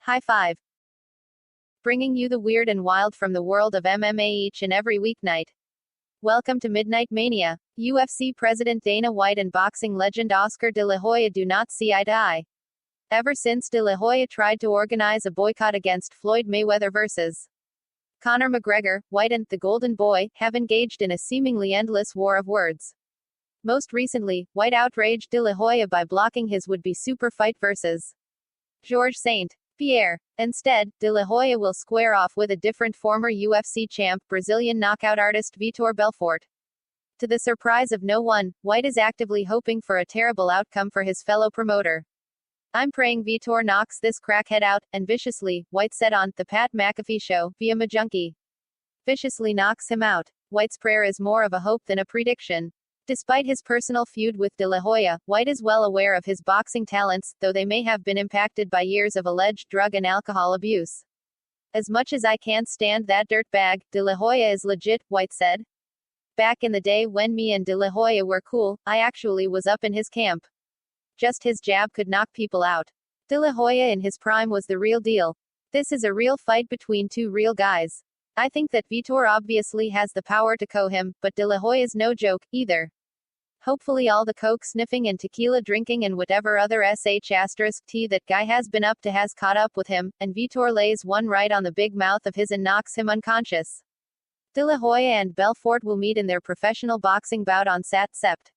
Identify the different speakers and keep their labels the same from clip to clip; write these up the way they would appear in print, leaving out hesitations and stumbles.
Speaker 1: High five. Bringing you the weird and wild from the world of MMA each and every weeknight. Welcome to Midnight Mania. UFC President Dana White and boxing legend Oscar de la Hoya do not see eye to eye. Ever since de la Hoya tried to organize a boycott against Floyd Mayweather vs. Conor McGregor, White and the Golden Boy have engaged in a seemingly endless war of words. Most recently, White outraged de la Hoya by blocking his would-be super fight versus Georges St. Pierre. Instead, de la Hoya will square off with a different former UFC champ, Brazilian knockout artist Vitor Belfort. To the surprise of no one, White is actively hoping for a terrible outcome for his fellow promoter. "I'm praying Vitor knocks this crackhead out, and viciously," White said on The Pat McAfee Show, via Majunkie. Viciously knocks him out. White's prayer is more of a hope than a prediction. Despite his personal feud with de la Hoya, White is well aware of his boxing talents, though they may have been impacted by years of alleged drug and alcohol abuse. "As much as I can't stand that dirtbag, de la Hoya is legit," White said. "Back in the day when me and de la Hoya were cool, I actually was up in his camp. Just his jab could knock people out. De la Hoya in his prime was the real deal. This is a real fight between two real guys. I think that Vitor obviously has the power to KO him, but de la Hoya's no joke, either. Hopefully all the coke sniffing and tequila drinking and whatever other sh*t that guy has been up to has caught up with him, and Vitor lays one right on the big mouth of his and knocks him unconscious." De la Hoya and Belfort will meet in their professional boxing bout on Sept.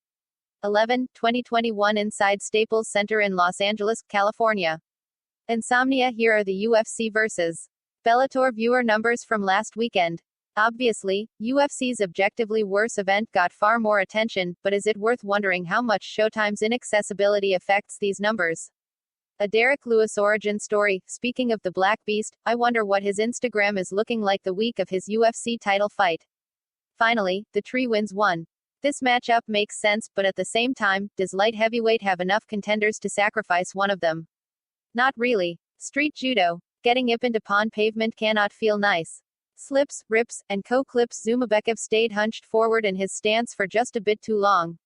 Speaker 1: 11, 2021 inside Staples Center in Los Angeles, California. Insomnia. Here are the UFC vs. Bellator viewer numbers from last weekend. Obviously, UFC's objectively worse event got far more attention, but is it worth wondering how much Showtime's inaccessibility affects these numbers? A Derek Lewis origin story. Speaking of the Black Beast, I wonder what his Instagram is looking like the week of his UFC title fight. Finally, the Tree wins one. This matchup makes sense, but at the same time, does light heavyweight have enough contenders to sacrifice one of them? Not really. Street judo. Getting ipped upon pavement cannot feel nice. Slips, rips, and clips. Zumabekov stayed hunched forward in his stance for just a bit too long.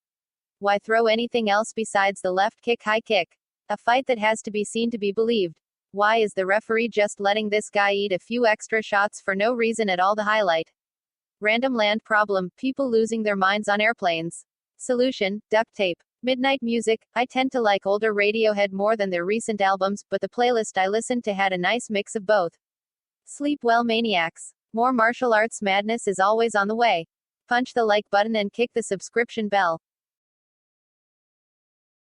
Speaker 1: Why throw anything else besides the left kick high kick? A fight that has to be seen to be believed. Why is the referee just letting this guy eat a few extra shots for no reason at all? The highlight. Random land problem, people losing their minds on airplanes. Solution, duct tape. Midnight music. I tend to like older Radiohead more than their recent albums, but the playlist I listened to had a nice mix of both. Sleep well, maniacs. More martial arts madness is always on the way. Punch the like button and kick the subscription bell.